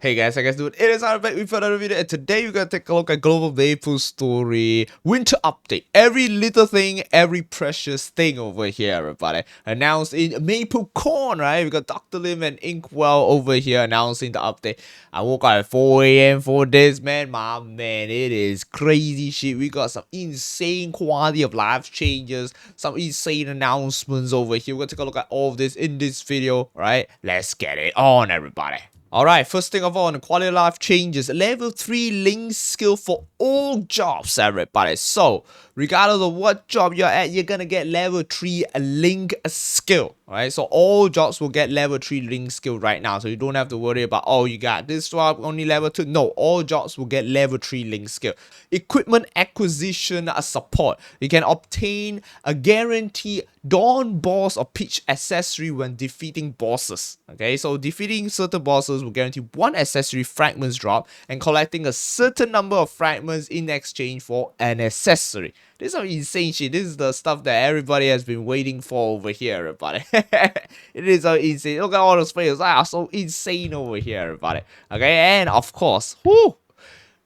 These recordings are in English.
Hey guys, it is our back with another video, and today we're gonna take a look at global MapleStory winter update. Every little thing, every precious thing over here, everybody. Announced in MapleCon, right? We got Dr. Lim and Inkwell over here announcing the update. I woke up at 4 a.m. for this, man. My man, it is crazy shit. We got some insane quality of life changes, some insane announcements over here. We're gonna take a look at all of this in this video, right? Let's get it on, everybody. Alright, first thing of all, the quality of life changes. Level 3 link skill for all jobs, everybody. So, regardless of what job you're at, you're gonna get level 3 link skill. Alright, so all jobs will get level 3 link skill right now. So you don't have to worry about, oh, you got this job, only level 2. No, all jobs will get level 3 link skill. Equipment acquisition support. You can obtain a guaranteed Dawn boss or pitch accessory when defeating bosses. Okay, so defeating certain bosses will guarantee one accessory fragments drop and collecting a certain number of fragments in exchange for an accessory. This is some insane shit. This is the stuff that everybody has been waiting for over here, everybody. It is so insane. Look at all those players. Are so insane over here, everybody. Okay, and of course,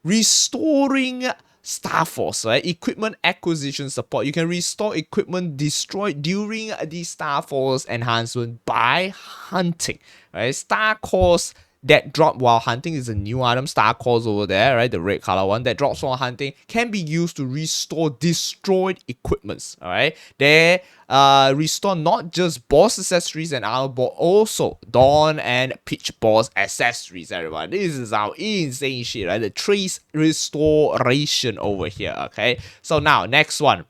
restoring Star Force, right? Equipment acquisition support. You can restore equipment destroyed during the Star Force enhancement by hunting, right? Star Cores that drop while hunting is a new item. Star Cores over there, right? The red color one that drops while hunting can be used to restore destroyed equipments. All right, they restore not just boss accessories and armor, but also Dawn and pitch boss accessories. Everybody, this is our insane shit, right? The trace restoration over here. Okay, so now next one,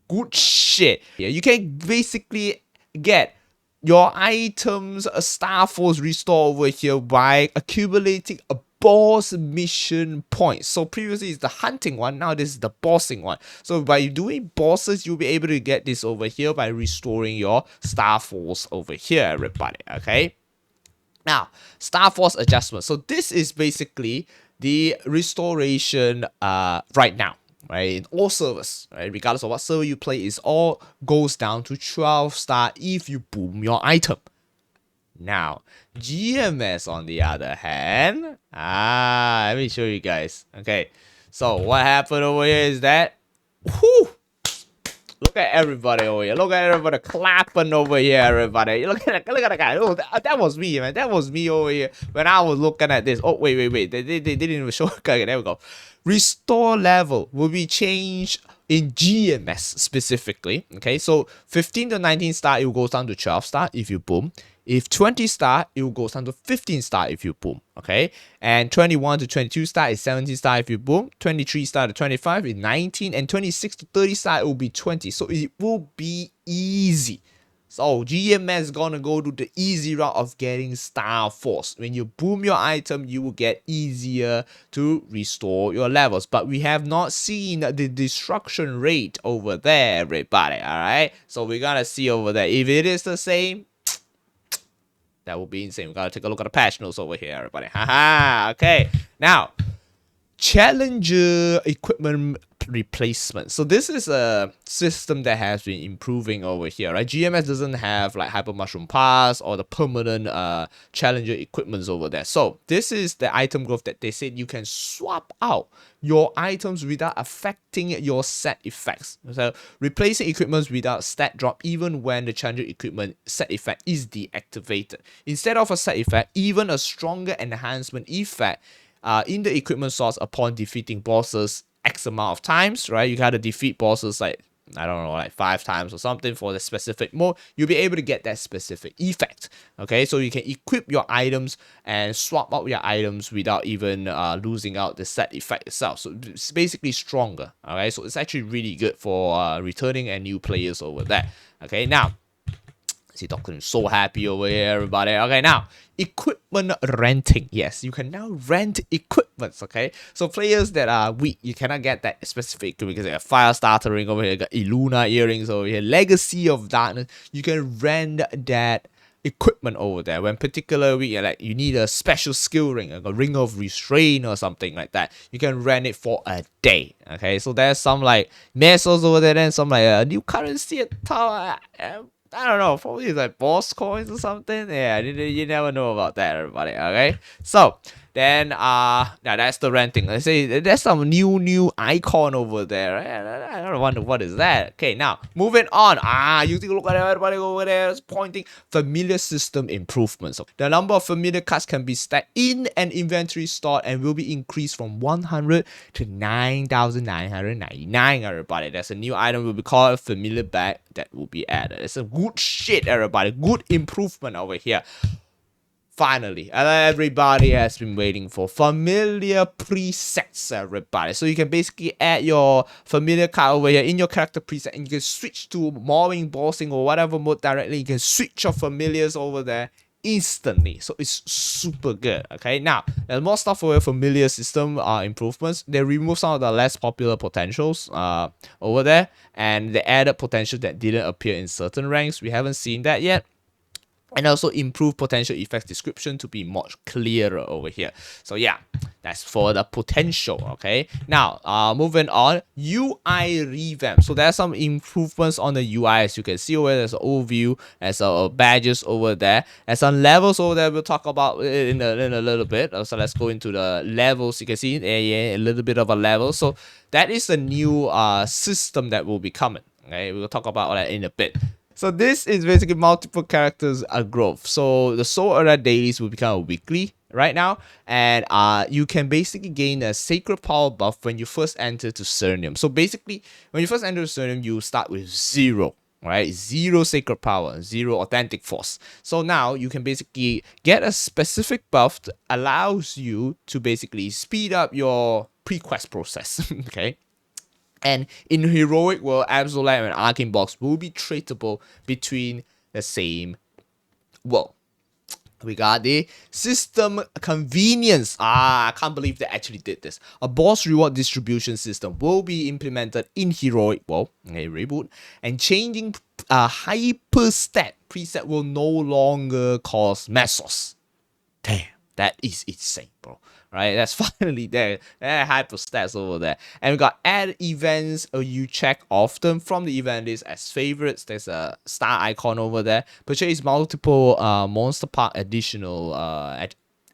good shit. Yeah, you can basically get your items Star Force restore over here by accumulating a boss mission points. So previously it's the hunting one, now this is the bossing one. So by doing bosses, you'll be able to get this over here by restoring your Star Force over here, everybody. Okay, now Star Force adjustment. So this is basically the restoration right now, right, in all servers, right, regardless of what server you play, is all goes down to 12 star if you boom your item. Now GMS on the other hand, let me show you guys. Okay, so what happened over here is that, look at everybody over here. Look at everybody clapping over here, everybody. Look at the guy. Oh, that was me, man. That was me over here when I was looking at this. Oh, wait. They didn't even show. Okay, there we go. Restore level will be changed in GMS specifically. Okay, so 15 to 19 star, it will go down to 12 star if you boom. If 20 star, it will go down to 15 star if you boom. Okay, and 21 to 22 star is 17 star if you boom. 23 star to 25 is 19, and 26 to 30 star it will be 20. So it will be easy. So GMS is gonna go to the easy route of getting Star Force. When you boom your item, you will get easier to restore your levels. But we have not seen the destruction rate over there, everybody. Alright, so we're gonna see over there. If it is the same, that will be insane. We gotta take a look at the patch notes over here, everybody. Haha. Okay. Now, Challenger equipment replacement. So this is a system that has been improving over here, right? GMS doesn't have like Hyper Mushroom Pass or the permanent Challenger equipments over there. So this is the item growth that they said you can swap out your items without affecting your set effects. So replacing equipments without stat drop even when the Challenger equipment set effect is deactivated. Instead of a set effect, even a stronger enhancement effect in the equipment source upon defeating bosses X amount of times, right? You gotta defeat bosses like, I don't know, like 5 times or something for the specific mode. You'll be able to get that specific effect. Okay, so you can equip your items and swap out your items without even losing out the set effect itself. So it's basically stronger. Okay, so it's actually really good for returning and new players over there. Okay, now see, Dr. is so happy over here, everybody. Okay, now equipment renting. Yes, you can now rent equipments. Okay, so players that are weak, you cannot get that specific because they have Fire Starter ring over here, got Illuna earrings over here, Legacy of Darkness. You can rent that equipment over there when particularly like you need a special skill ring, like a ring of restraint or something like that. You can rent it for a day. Okay, so there's some like mesos over there and some like a new currency at top. I don't know, probably like boss coins or something. Yeah, you never know about that, everybody. Okay, so then now that's the renting. Let's say there's some new icon over there. I don't wonder what is that. Okay, now moving on. You take a look at everybody over there. It's pointing familiar system improvements. So the number of familiar cards can be stacked in an inventory store and will be increased from 100 to 9,999. Everybody, there's a new item will be called a familiar bag that will be added. It's a good shit, everybody. Good improvement over here. Finally, everybody has been waiting for familiar presets, everybody. So you can basically add your familiar card over here in your character preset and you can switch to mobbing, bossing, or whatever mode directly. You can switch your familiars over there instantly. So it's super good. Okay, now there's more stuff for your familiar system improvements. They remove some of the less popular potentials over there, and they added potential that didn't appear in certain ranks. We haven't seen that yet. And also improve potential effects description to be much clearer over here. So yeah, that's for the potential. Okay, now moving on, UI revamp. So there's some improvements on the UI. As you can see over there, there's an overview, there's badges over there, there's some levels over there. We'll talk about it in a little bit. So let's go into the levels. You can see a little bit of a level. So that is the new system that will be coming. Okay, we'll talk about that in a bit. So this is basically multiple characters growth. So the Soul Era dailies will become a weekly right now, and you can basically gain a sacred power buff when you first enter to Cernium. So basically, when you first enter Cernium, you start with 0. Right, 0 sacred power, 0 authentic force. So now you can basically get a specific buff that allows you to basically speed up your pre-quest process. Okay. And in Heroic World, Absolute and Arcane Box will be tradable between the same world. We got the system convenience. I can't believe they actually did this. A boss reward distribution system will be implemented in Heroic World, a reboot, and changing hyperstat preset will no longer cost Mesos. Damn, that is insane, bro. Right, that's finally there. Hyper stats over there, and we got add events you check often from the event list as favorites. There's a star icon over there. Purchase multiple Monster Park additional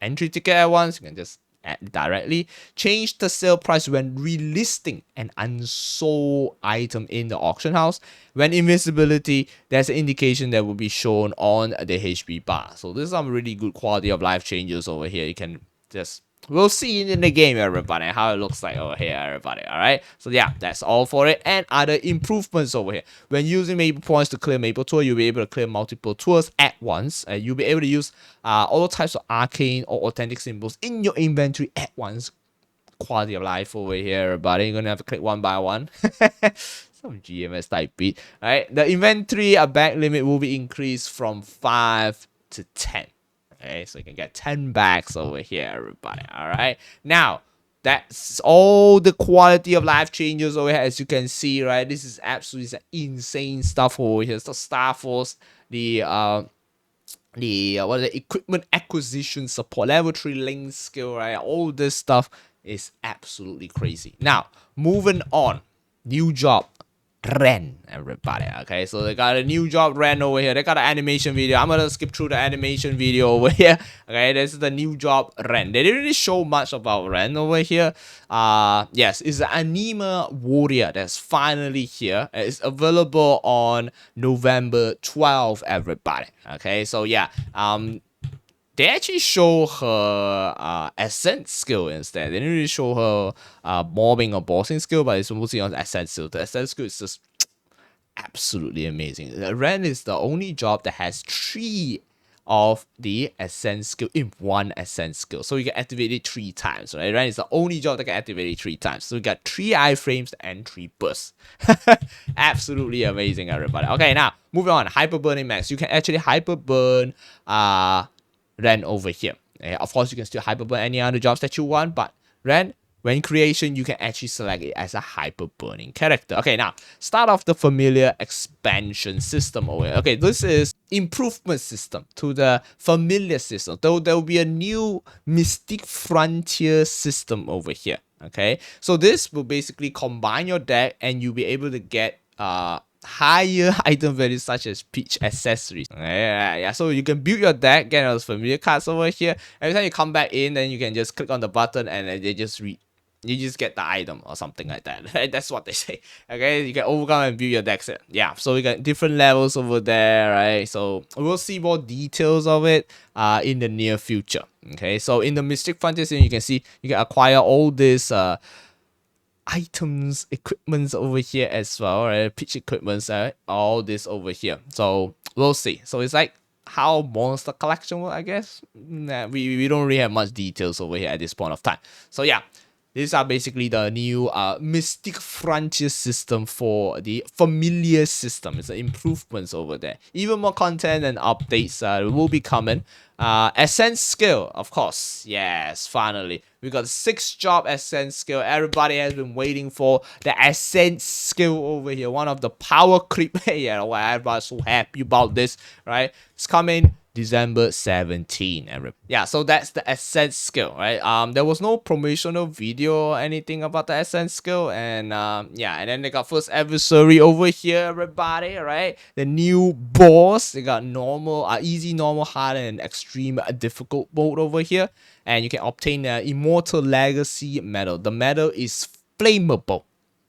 entry ticket at once. You can just add directly. Change the sale price when relisting an unsold item in the auction house. When invisibility, there's an indication that will be shown on the HP bar. So this is some really good quality of life changes over here. You can just we'll see it in the game, everybody, how it looks like over here, everybody. All right, so yeah, that's all for it. And other improvements over here, when using Maple points to clear Maple tour, you'll be able to clear multiple tours at once. You'll be able to use all types of arcane or authentic symbols in your inventory at once. Quality of life over here, everybody. You're gonna have to click one by one. Some GMS type beat. All right, the inventory bag limit will be increased from 5 to 10. Okay, so you can get 10 bags over here, everybody. All right, now that's all the quality of life changes over here. As you can see, right, this is absolutely insane stuff over here. So Star Force, the equipment acquisition support, level 3 link skill, right? All this stuff is absolutely crazy. Now moving on, new job. Ren, everybody. Okay, so they got a new job Ren over here. They got an animation video. I'm gonna skip through the animation video over here. Okay, this is the new job Ren. They didn't really show much about Ren over here. Yes, it's an anima warrior that's finally here. It's available on November 12th, everybody. Okay, so yeah, they actually show her ascent skill instead. They didn't really show her mobbing or bossing skill, but it's mostly on ascent skill. The ascent skill is just absolutely amazing. Ren is the only job that has 3 of the ascent skill in one ascent skill. So you can activate it 3 times, right? Ren is the only job that can activate it 3 times. So we got 3 iframes and 3 bursts. Absolutely amazing, everybody. Okay, now moving on. Hyper burning max. You can actually hyper burn Ren over here. Of course, you can still hyperburn any other jobs that you want, but Ren, when creation, you can actually select it as a hyper burning character. Okay, now start off the familiar expansion system over here. Okay, this is improvement system to the familiar system. Though there will be a new Mystic Frontier system over here. Okay, so this will basically combine your deck, and you'll be able to get higher item values such as peach accessories. Yeah, so you can build your deck, get those familiar cards over here. Every time you come back in, then you can just click on the button and then they just read. You just get the item or something like that. That's what they say. Okay, you can overcome and build your decks. Yeah, so we got different levels over there, right? So we'll see more details of it in the near future. Okay, so in the Mystic Frontier scene, you can see you can acquire all this items, equipments over here as well, right? Pitch equipments, all this over here. So we'll see. So it's like how monster collection work, I guess. Nah, we don't really have much details over here at this point of time. So yeah, these are basically the new Mystic Frontier system for the familiar system. It's an improvements over there. Even more content and updates will be coming. Ascent skill, of course. Yes, finally. We got 6 job Ascent skill. Everybody has been waiting for the Ascent skill over here. One of the power creep. Yeah, why everybody's so happy about this, right? It's coming December 17. Yeah, so that's the Ascent skill, right? There was no promotional video or anything about the Ascent skill, and yeah, and then they got first adversary over here, everybody, right? The new boss. They got normal, easy, normal, hard, and extreme difficult mode over here, and you can obtain the Immortal Legacy medal. The medal is flammable.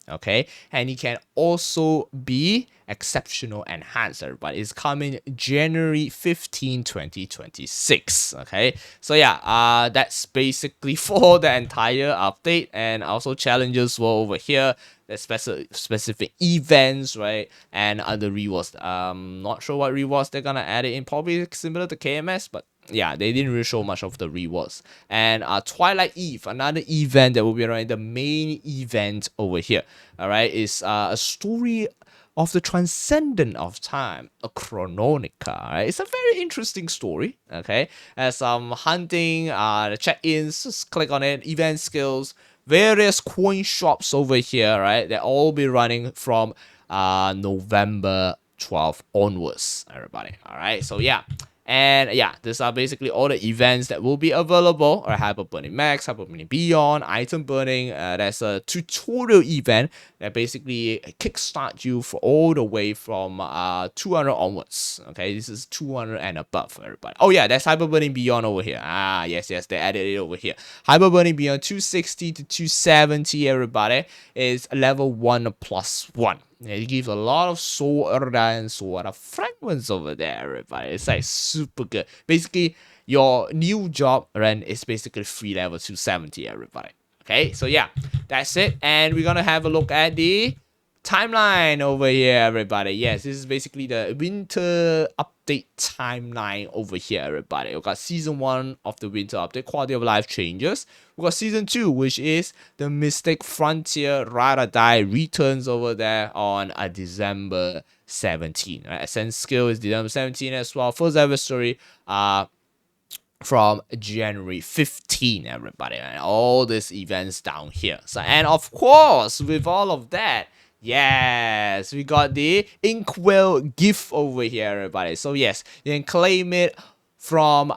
Okay, and it can also be exceptional enhanced, everybody. It's coming January 15, 2026. Okay, so yeah, that's basically for the entire update, and also challenges were over here. The specific events, right, and other rewards. Not sure what rewards they're gonna add it in. Probably similar to KMS, but yeah, they didn't really show much of the rewards. And Twilight Eve, another event that will be around the main event over here. All right, is a story of the transcendent of time, a chrononica. Right? It's a very interesting story. Okay, as hunting, the check-ins, just click on it. Event skills, various coin shops over here. Right, they all be running from November 12th onwards. Everybody. All right, so yeah. And yeah, these are basically all the events that will be available. Or Hyper Burning Max, Hyper Burning Beyond, Item Burning. That's a tutorial event that basically kickstart you for all the way from 200 onwards. Okay, this is 200 and above for everybody. Oh yeah, that's Hyper Burning Beyond over here. Yes, they added it over here. Hyper Burning Beyond 260 to 270, everybody, is level 1+1. Yeah, it gives a lot of sword and sword fragments over there, everybody. It's like super good. Basically, your new job run is basically free level 270, everybody. Okay, so yeah, that's it. And we're gonna have a look at the timeline over here, everybody. Yes, this is basically the winter update timeline over here, everybody. We got season 1 of the winter update, quality of life changes. We got season 2, which is the Mystic Frontier Ride or Die returns over there on December 17. Right? Ascent skill is December 17 as well. First ever story from January 15, everybody. And all these events down here. So, and of course, with all of that, yes, we got the Inkwell gift over here, everybody. So yes, you can claim it from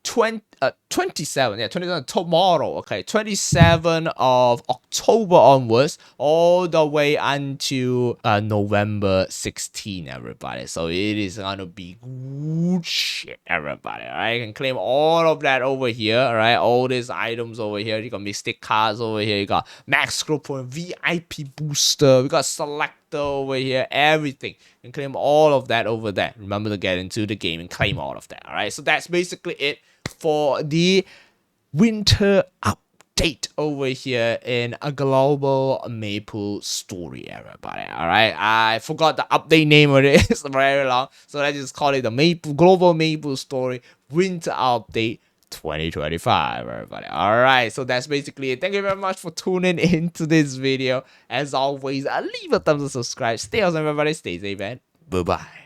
27 tomorrow. Okay, 27 of October onwards, all the way until November 16, everybody. So it is gonna be good shit, everybody. All right, you can claim all of that over here. All right, all these items over here. You got Mystic cards over here. You got max scroll point, VIP booster. We got selector over here. Everything. You can claim all of that over there. Remember to get into the game and claim all of that. All right, so that's basically it for the winter update over here in a global MapleStory, everybody. All right, I forgot the update name of it. It's very long, so let's just call it the global MapleStory winter update 2025, everybody. All right, so that's basically it. Thank you very much for tuning into this video. As always, leave a thumbs up, subscribe, stay awesome, everybody, stay safe, and bye bye.